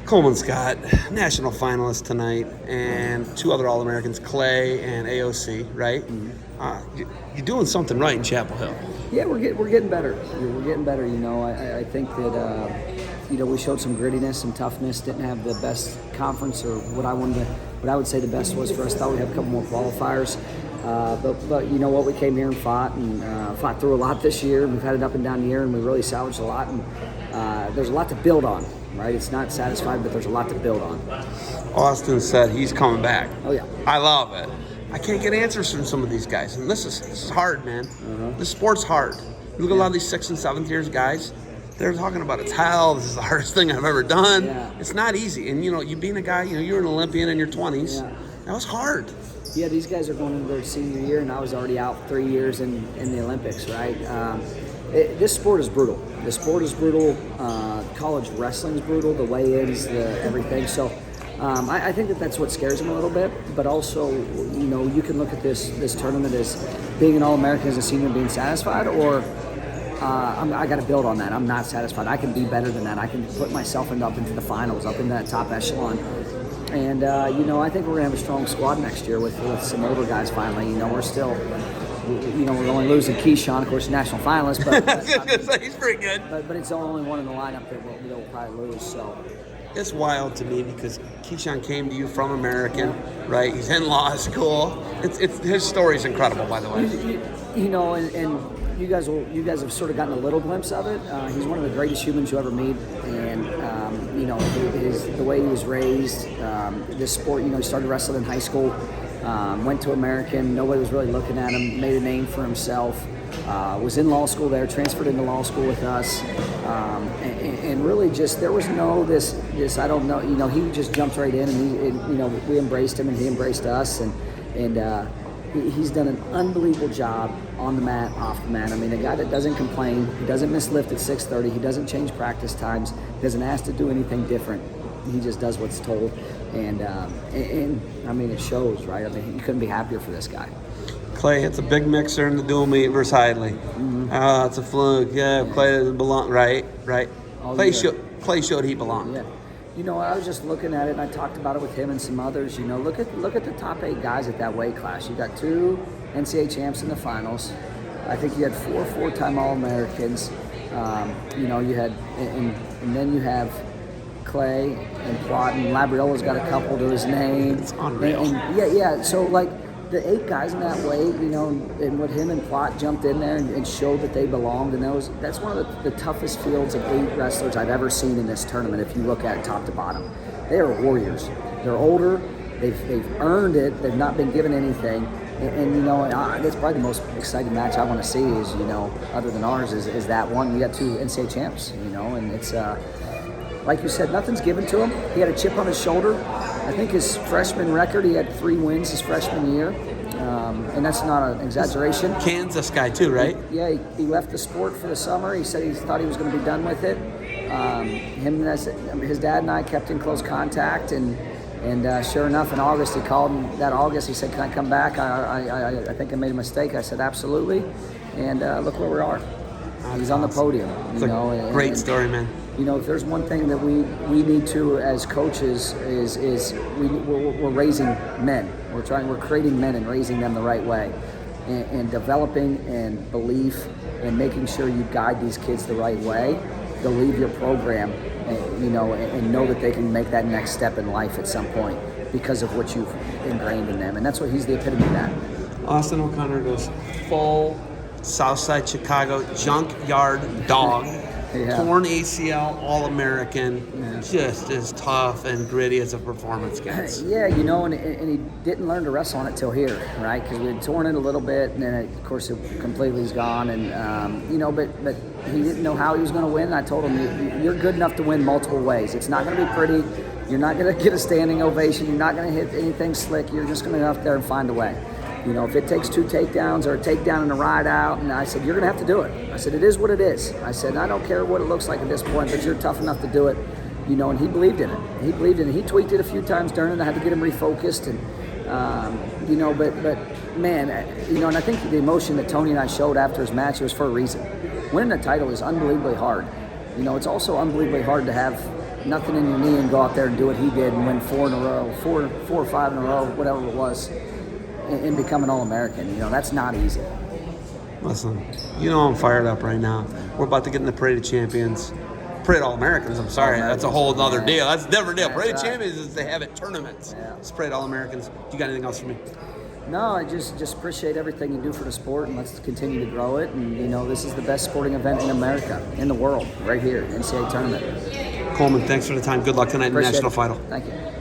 Coleman Scott, national finalist tonight, and two other All-Americans, Clay and AOC, right? You're doing something right in Chapel Hill. Yeah, we're getting better. We're getting better. I think that we showed some grittiness, some toughness. Didn't have the best conference, or what I would say the best was for us. Thought we'd have a couple more qualifiers. But you know what? We came here and fought through a lot this year. We've had it up and down the year, and we really salvaged a lot. And there's a lot to build on, right? It's not satisfied, but there's a lot to build on. Austin said he's coming back. Oh yeah, I love it. I can't get answers from some of these guys, and this is hard, man. This sport's hard. You look at a lot of these 6th and 7th years guys. They're talking about it's hell. This is the hardest thing I've ever done. Yeah. It's not easy, and you being a guy, you're an Olympian in your 20s. Yeah. That was hard. Yeah, these guys are going into their senior year, and I was already out 3 years in the Olympics, right? This sport is brutal. The sport is brutal. College wrestling is brutal. The weigh-ins, everything. So I think that's what scares them a little bit. But also, you can look at this tournament as being an All-American as a senior, being satisfied, or I got to build on that. I'm not satisfied. I can be better than that. I can put myself up into the finals, up in that top echelon. And, I think we're going to have a strong squad next year with some older guys finally. We're still, we're only losing Keyshawn, of course, national finalist. But He's pretty good. But it's the only one in the lineup that we'll probably lose. So It's wild to me because Keyshawn came to you from American, right? He's in law school. It's his story's incredible, by the way. And you guys have sort of gotten a little glimpse of it. He's one of the greatest humans you ever meet, and the way he was raised, this sport. He started wrestling in high school, went to American. Nobody was really looking at him. Made a name for himself. Was in law school there. Transferred into law school with us, and really just there was no this I don't know. He just jumped right in, and we embraced him, and he embraced us, and he's done an unbelievable job on the mat, off the mat. I mean, a guy that doesn't complain, he doesn't miss lift at 6:30, he doesn't change practice times, he doesn't ask to do anything different. He just does what's told, and I mean, it shows, right? I mean, you couldn't be happier for this guy. Clay, it's a big mixer in the dual meet versus Hidley. It's a fluke. Yeah, Clay doesn't belong. Right. Clay showed he belonged. Yeah. I was just looking at it, and I talked about it with him and some others. Look at the top 8 guys at that weight class. You got 2 NCAA champs in the finals. I think you had 4 four-time All-Americans. You had, and then you have Clay and Plott, and Labriella's got a couple to his name. It's unreal. Yeah. So the 8 guys in that weight, and what him and Plott jumped in there and showed that they belonged, and that's one of the toughest fields of 8 wrestlers I've ever seen in this tournament. If you look at it top to bottom, they are warriors. They're older. They've earned it. They've not been given anything. And that's probably the most exciting match I want to see is, other than ours, is that one. You got 2 NCAA champs, and it's like you said, nothing's given to him. He had a chip on his shoulder. I think his freshman record, he had 3 wins his freshman year, and that's not an exaggeration. Kansas guy too, right? He left the sport for the summer. He said he thought he was going to be done with it. His dad and I kept in close contact, and sure enough, in August, he called, and that August he said, "Can I come back? I think I made a mistake." I said, "Absolutely," and look where we are. He's on the podium. It's a great story, man. If there's one thing that we need to as coaches is we're raising men. We're creating men and raising them the right way, and developing and belief and making sure you guide these kids the right way. They'll leave your program, and know that they can make that next step in life at some point because of what you've ingrained in them, and that's what he's the epitome of that. Austin O'Connor goes full Southside Chicago junkyard dog. Yeah. Torn ACL, All-American, just as tough and gritty as a performance gets. Yeah, and he didn't learn to wrestle on it till here, right? Because we had torn it a little bit, and then of course it completely is gone. And but he didn't know how he was going to win. And I told him, you're good enough to win multiple ways. It's not going to be pretty. You're not going to get a standing ovation. You're not going to hit anything slick. You're just going to go out there and find a way. If it takes 2 takedowns or a takedown and a ride out, and I said, you're going to have to do it. I said, it is what it is. I said, I don't care what it looks like at this point, but you're tough enough to do it. And he believed in it. He believed in it. He tweaked it a few times during it. I had to get him refocused, and but man, and I think the emotion that Tony and I showed after his match was for a reason. Winning a title is unbelievably hard. It's also unbelievably hard to have nothing in your knee and go out there and do what he did and win 4 in a row, four or 5 in a row, whatever it was, and become an All-American. You know, that's not easy. Listen, you know I'm fired up right now. We're about to get in the Parade of Champions. Parade of All-Americans, I'm sorry. That's a whole other deal. That's a different deal. Parade of Champions is they have it tournaments. Yeah. It's Parade of All-Americans. You got anything else for me? No, I just appreciate everything you do for the sport, and let's continue to grow it. And, you know, this is the best sporting event in America, in the world, right here, NCAA tournament. Coleman, thanks for the time. Good luck tonight in the Appreciate National it. Final. Thank you.